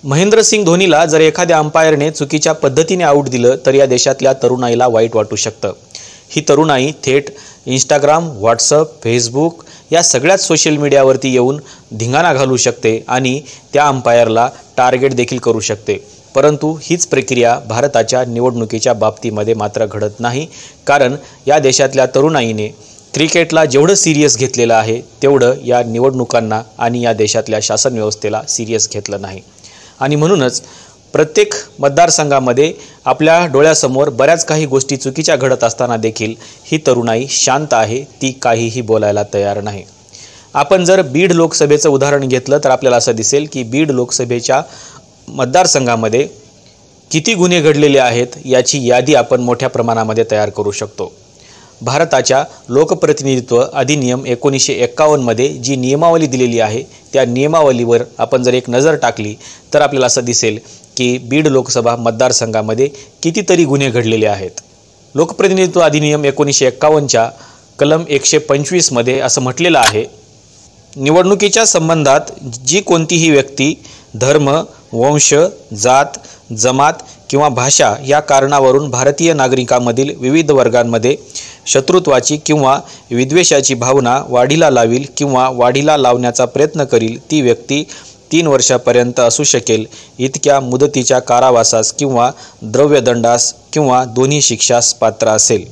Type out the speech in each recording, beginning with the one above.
महेंद्रसिंग धोनीला जर एखाद्या अंपायरने चुकीच्या पद्धतीने आऊट दिलं तर या देशातल्या तरुणाईला वाईट वाटू शकतं। ही तरुणाई थेट इंस्टाग्राम, व्हॉट्सअप, फेसबुक या सगळ्याच सोशल मीडियावरती येऊन धिंगाणा घालू शकते आणि त्या अंपायरला टार्गेट देखील करू शकते। परंतु हीच प्रक्रिया भारताच्या निवडणुकीच्या बाबतीमध्ये मात्र घडत नाही, कारण या देशातल्या तरुणाईने क्रिकेटला जेवढं सिरियस घेतलेलं आहे तेवढं या निवडणुकांना आणि या देशातल्या शासन व्यवस्थेला सिरियस घेतलं नाही। आणि म्हणूनच प्रत्येक मतदारसंघामध्ये आपल्या डोळ्यासमोर बऱ्याच काही गोष्टी चुकीच्या घडत असताना देखील ही तरुणाई शांत आहे, ती काहीही बोलायला तयार नाही। आपण जर बीड लोकसभेचं उदाहरण घेतलं तर आपल्याला असं दिसेल की बीड लोकसभेच्या मतदारसंघामध्ये किती गुन्हे घडलेले आहेत याची यादी आपण मोठ्या प्रमाणामध्ये तयार करू शकतो। भारताच्या लोकप्रतिनिधित्व अधिनियम 1951 मध्ये जी नियमावली दिलेली आहे त्या नियमावलीवर आपण जर एक नजर टाकली तर आपल्याला असं दिसेल की बीड लोकसभा मतदारसंघामध्ये कितीतरी गुन्हे घडलेले आहेत। लोकप्रतिनिधित्व अधिनियम 1951च्या कलम 125 मध्ये असं म्हटलेलं आहे, निवडणुकीच्या संबंधात जी कोणतीही व्यक्ती धर्म, वंश, जात, जमात किंवा भाषा या कारणावरून भारतीय नागरिकांमधील विविध वर्गांमध्ये शत्रुत्वाची किंवा विद्वेषाची भावना वाढीला लावील किंवा वाढीला लावण्याचा प्रयत्न करील ती व्यक्ती 3 वर्षापर्यंत असू शकेल इतक्या मुदतीच्या कारावासास किंवा द्रव्यदंडास किंवा दोन्ही शिक्षास पात्र असेल।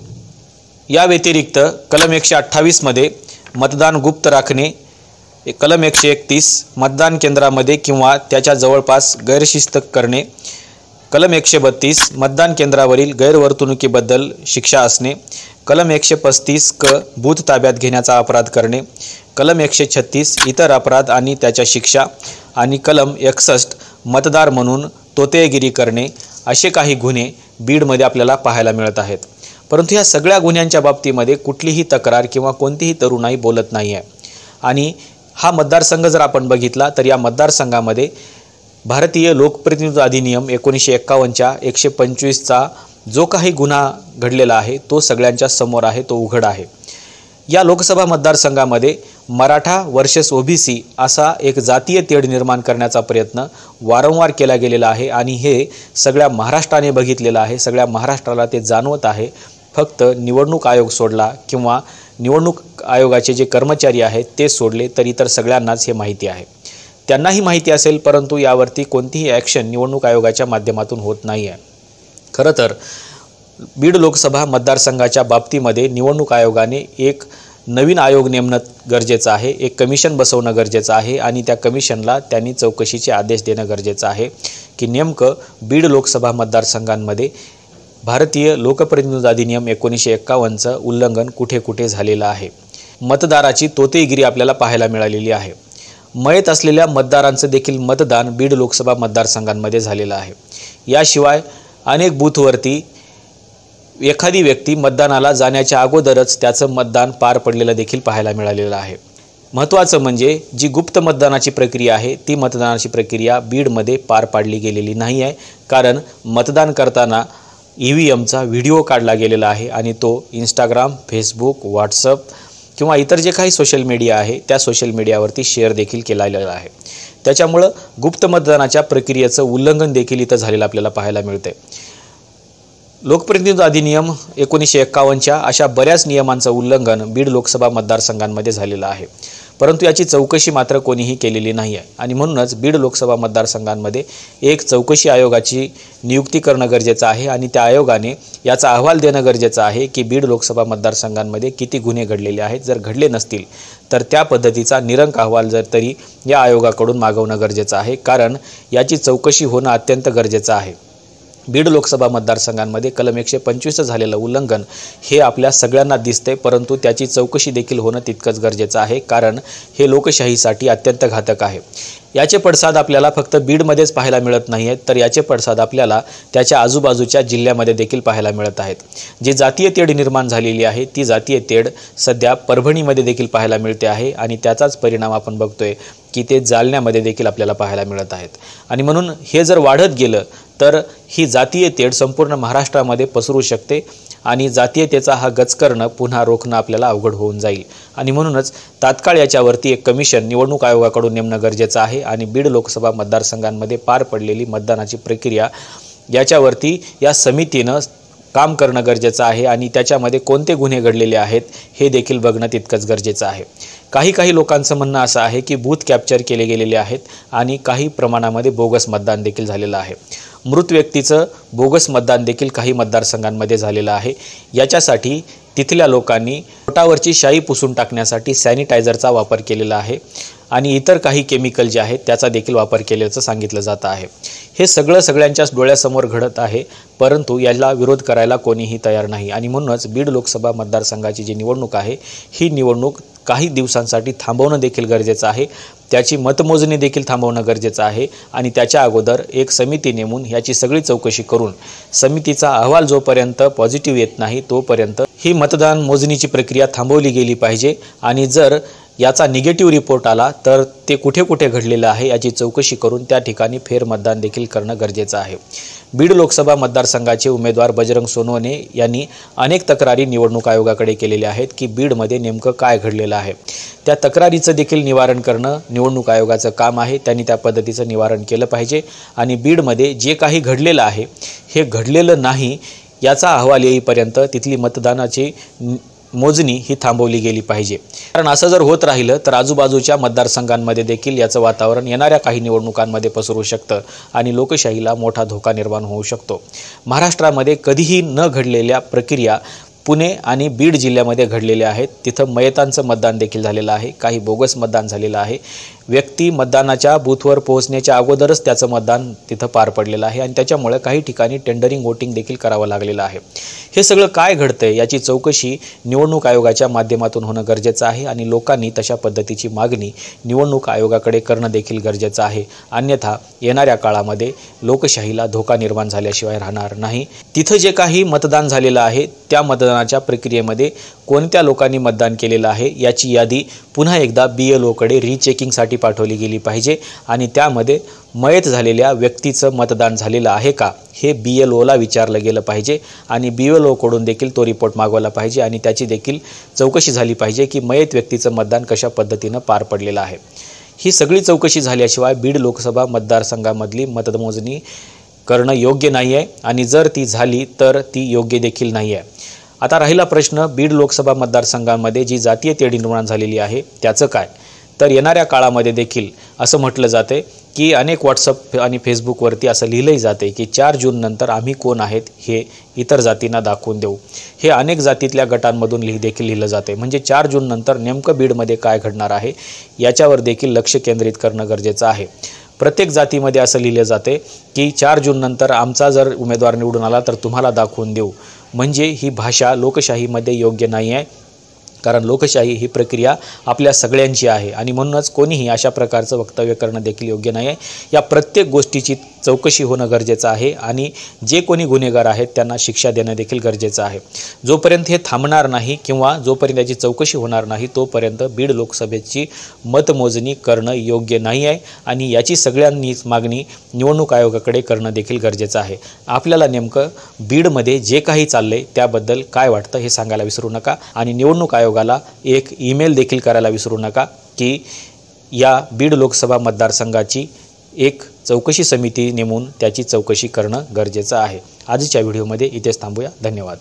या व्यतिरिक्त कलम 128 मध्ये मतदान गुप्त राखणे, कलम 131 मतदान केंद्रामध्ये किंवा त्याच्या जवळपास गैरशिस्त करणे, कलम 132 मतदान केंद्रावरील गैरवर्तणुकीबद्दल शिक्षा असणे, कलम 135 क बूथ ताब्यात घेण्याचा अपराध करणे, कलम 136 इतर अपराध आणि त्याच्या शिक्षा आणि कलम 61 मतदार म्हणून तोतेगिरी करणे असे काही गुन्हे बीडमध्ये आपल्याला पाहायला मिळत आहेत। परंतु या सगळ्या गुन्ह्यांच्या बाबतीमध्ये कुठलीही तक्रार किंवा कोणतीही तरुणाई बोलत नाही आहे। आणि हा मतदारसंघ जर आपण बघितला तर या मतदारसंघामध्ये भारतीय लोकप्रतिनिधित्व अधिनियम 1951च्या 125चा जो काही गुन्हा घडलेला आहे तो सगळ्यांच्या समोर आहे, तो उघड आहे। या लोकसभा मतदारसंघामध्ये मराठा वर्सेस ओबीसी असा एक जातीय तेढ निर्माण करण्याचा प्रयत्न वारंवार केला गेलेला आहे आणि हे सगळ्या महाराष्ट्राने बघितलेलं आहे, सगळ्या महाराष्ट्राला ते जाणवत आहे। फक्त निवडणूक आयोग सोडला किंवा निवडणूक आयोगाचे जे कर्मचारी आहेत ते सोडले तर इतर सगळ्यांनाच हे माहिती आहे। त्यांनाही माहिती असेल परंतु यावरती कोणतीही ॲक्शन निवडणूक आयोगाच्या माध्यमातून होत नाही आहे। खरं तर बीड लोकसभा मतदारसंघाच्या बाबतीमध्ये निवडणूक आयोगाने एक नवीन आयोग नेमणं गरजेचं आहे, एक कमिशन बसवणं गरजेचं आहे आणि त्या कमिशनला त्यांनी चौकशीचे आदेश देणं गरजेचं आहे की नेमकं बीड लोकसभा मतदारसंघांमध्ये भारतीय लोकप्रतिनिधित्व अधिनियम 1951चं उल्लंघन कुठे कुठे झालेलं आहे। मतदाराची तोतेगिरी आपल्याला पाहायला मिळालेली आहे। मयत असलेल्या मतदारांचं देखील मतदान बीड लोकसभा मतदारसंघांमध्ये झालेलं आहे। याशिवाय अनेक बूथवरती एखादी व्यक्ती मतदानाला जाण्याच्या अगोदरच त्याचं मतदान पार पडलेलं देखील पाहायला मिळालेलं आहे। महत्त्वाचं म्हणजे जी गुप्त मतदानाची प्रक्रिया आहे ती मतदानाची प्रक्रिया बीडमध्ये पार पाडली गेलेली नाही आहे, कारण मतदान करताना EVMचा व्हिडिओ काढला गेलेला आहे आणि तो इंस्टाग्राम, फेसबुक, व्हॉट्सअप किंवा इतर जे काही सोशल मीडिया आहे त्या सोशल मीडियावरती शेअर देखील केला गेलेला आहे। त्याच्यामुळं गुप्त मतदानाच्या प्रक्रियेचं उल्लंघन देखील इथं झालेलं आपल्याला पाहायला मिळते। लोकप्रतिनिधित्व अधिनियम 1951च्या अशा बऱ्याच नियमांचं उल्लंघन बीड लोकसभा मतदारसंघांमध्ये झालेलं आहे, परंतु याची चौकशी मात्र कोणीही केलेली नाही आहे आणि म्हणूनच बीड लोकसभा मतदारसंघांमध्ये एक चौकशी आयोगाची नियुक्ती करणं गरजेचं आहे आणि त्या आयोगाने याचा अहवाल देणं गरजेचं आहे की बीड लोकसभा मतदारसंघांमध्ये किती गुन्हे घडलेले आहेत। जर घडले नसतील तर त्या पद्धतीचा निरंक अहवाल जर तरी या आयोगाकडून मागवणं गरजेचं आहे, कारण याची चौकशी होणं अत्यंत गरजेचं आहे। बीड लोकसभा मतदारसंघांमध्ये कलम 125चं झालेलं उल्लंघन हे आपल्या सगळ्यांना दिसते, परंतु त्याची चौकशी देखील होणं तितकंच गरजेचं आहे, कारण हे लोकशाहीसाठी अत्यंत घातक आहे। याचे पडसाद आपल्याला फक्त बीडमध्येच पाहायला मिळत नाही आहेत, तर याचे पडसाद आपल्याला त्याच्या आजूबाजूच्या जिल्ह्यामध्ये देखील पाहायला मिळत आहेत। जी जातीय तेढ निर्माण झालेली आहे ती जातीय तेढ सध्या परभणीमध्ये देखील पाहायला मिळते आहे आणि त्याचाच परिणाम आपण बघतोय की ते जालन्यामध्ये देखील आपल्याला पाहायला मिळत आहेत। आणि म्हणून हे जर वाढत गेलं तर ही जातीय तेढ संपूर्ण महाराष्ट्रामध्ये पसरू शकते आणि जातीयतेचा हा गच करणं पुन्हा रोखणं आपल्याला अवघड होऊन जाईल आणि म्हणूनच तात्काळ याच्यावरती एक कमिशन निवडणूक आयोगाकडून नेमणं गरजेचं आहे आणि बीड लोकसभा मतदारसंघांमध्ये पार पडलेली मतदानाची प्रक्रिया याच्यावरती या समितीनं काम करणं गरजेचं आहे आणि त्याच्यामध्ये कोणते गुन्हे घडलेले आहेत हे देखील बघणं तितकंच गरजेचं आहे। काही लोकांचं म्हणणं असं आहे की बूथ कॅप्चर केले गेलेले आहेत आणि काही प्रमाणामध्ये बोगस मतदान देखील झालेलं आहे। मृत व्यक्तीचं बोगस मतदान देखील काही मतदारसंघांमध्ये झालेलं आहे। याच्यासाठी तिथल्या लोकांनी पोटावरची शाई पुसून टाकण्यासाठी सॅनिटायझरचा वापर केलेला आहे आणि इतर काही केमिकल जे आहेत त्याचा देखील वापर केल्याचं सांगितलं जात आहे। हे सगळ्यांच्याच डोळ्यासमोर घडत आहे, परंतु याला विरोध करायला कोणीही तयार नाही आणि म्हणूनच बीड लोकसभा मतदारसंघाची जी निवडणूक आहे ही निवडणूक काही दिवसांसाठी थांबवणं देखील गरजेचं आहे। त्याची मतमोजणी देखील थांबवणं गरजेचं आहे आणि त्याच्या अगोदर एक समिती नेमून याची सगळी चौकशी करून समितीचा अहवाल जोपर्यंत पॉझिटिव्ह येत नाही तोपर्यंत ही मतदान मोजणीची प्रक्रिया थांबवली गेली पाहिजे आणि जर याचा निगेटिव्ह रिपोर्ट आला तर ते कुठे घडलेलं आहे याची चौकशी करून त्या ठिकाणी फेरमतदान देखील करणं गरजेचं आहे। बीड लोकसभा मतदारसंघाचे उमेदवार बजरंग सोनवणे यांनी अनेक तक्रारी निवडणूक आयोगाकडे केलेल्या आहेत की बीडमध्ये नेमकं काय घडलेलं आहे। त्या तक्रारीचं देखील निवारण करणं निवडणूक आयोगाचं काम आहे। त्यांनी त्या पद्धतीचं निवारण केलं पाहिजे आणि बीडमध्ये जे काही घडलेलं आहे हे घडलेलं नाही याचा अहवाल येईपर्यंत तिथली मतदानाची मोजणी ही थांबवली गेली पाहिजे। कारण असं जर होत राहिलं तर आजूबाजूच्या मतदारसंघांमध्ये देखील याचं वातावरण येणाऱ्या काही निवडणुकांमध्ये पसरू शकतं आणि लोकशाहीला मोठा धोका निर्माण होऊ शकतो। महाराष्ट्रामध्ये कधीही न घडलेल्या प्रक्रिया पुणे आणि बीड जिल्ह्यामध्ये घडलेल्या आहेत। तिथं मयतांचं मतदान देखील झालेलं आहे, काही बोगस मतदान झालेलं आहे। व्यक्ती मतदानाच्या बूथवर पोहोचण्याच्या अगोदरच त्याचं मतदान तिथं पार पडलेलं आहे आणि त्याच्यामुळे काही ठिकाणी टेंडरिंग वोटिंग देखील करावं लागलेलं आहे। हे सगळं काय घडतंय याची चौकशी निवडणूक आयोगाच्या माध्यमातून होणं गरजेचं आहे आणि लोकांनी तशा पद्धतीची मागणी निवडणूक आयोगाकडे करणं देखील गरजेचं आहे। अन्यथा येणाऱ्या काळामध्ये लोकशाहीला धोका निर्माण झाल्याशिवाय राहणार नाही। तिथं जे काही मतदान झालेलं आहे त्या मतदानाच्या प्रक्रियेमध्ये कोणत्या लोकांनी मतदान केलेलं आहे याची यादी पुन्हा एकदा BLOकडे रीचेकिंगसाठी पाठवली गेली पाहिजे आणि त्यामध्ये मयत झालेल्या व्यक्तीचं मतदान झालेलं आहे का हे BLOला विचारलं गेलं पाहिजे आणि BLOकडून देखील तो रिपोर्ट मागवला पाहिजे आणि त्याची देखील चौकशी झाली पाहिजे की मयत व्यक्तीचं मतदान कशा पद्धतीनं पार पडलेलं आहे। ही सगळी चौकशी झाल्याशिवाय बीड लोकसभा मतदारसंघामधली मतमोजणी करणं योग्य नाही आहे आणि जर ती झाली तर ती योग्य देखील नाही आहे। आता राहिला प्रश्न बीड लोकसभा मतदारसंघामध्ये जी जातीय तेढ निर्माण झालेली आहे त्याचं काय, तर येणाऱ्या काळामध्ये देखील असं म्हटलं जाते की अनेक व्हॉट्सअप आणि फेसबुकवरती असं लिहिलंही जाते की 4 जून नंतर आम्ही कोण आहेत हे इतर जातींना दाखवून देऊ। हे अनेक जातीतल्या गटांमधून देखील लिहिलं जाते, म्हणजे 4 जून नंतर नेमकं बीडमध्ये काय घडणार आहे याच्यावर देखील लक्ष केंद्रित करणं गरजेचं आहे। प्रत्येक जातीमध्ये असं लिहिलं जाते की 4 जून नंतर आमचा जर उमेदवार निवडून आला तर तुम्हाला दाखवून देऊ, म्हणजे ही भाषा लोकशाहीमध्ये योग्य नाही आहे। कारण लोकशाही ही प्रक्रिया आपल्या सगळ्यांची आहे आणि म्हणूनच कोणीही अशा प्रकारचं वक्तव्य करणं देखील योग्य नाही आहे। या प्रत्येक गोष्टीची चौकशी होणं गरजेचं आहे आणि जे कोणी गुन्हेगार आहेत त्यांना शिक्षा देणं देखील गरजेचं आहे। जोपर्यंत हे थांबणार नाही किंवा जोपर्यंत याची चौकशी होणार नाही तोपर्यंत बीड लोकसभेची मतमोजणी करणं योग्य नाही आहे आणि याची सगळ्यांनीच मागणी निवडणूक आयोगाकडे करणं देखील गरजेचं आहे। आपल्याला नेमकं बीडमध्ये जे काही चाललंय त्याबद्दल काय वाटतं हे सांगायला विसरू नका आणि निवडणूक आयोगाला एक ईमेल देखील करायला विसरू नका की या बीड लोकसभा मतदारसंघाची एक चौकशी समिती नेमून त्याची चौकशी करणं गरजेचं आहे। आजच्या व्हिडिओमध्ये इथेच थांबूया। धन्यवाद।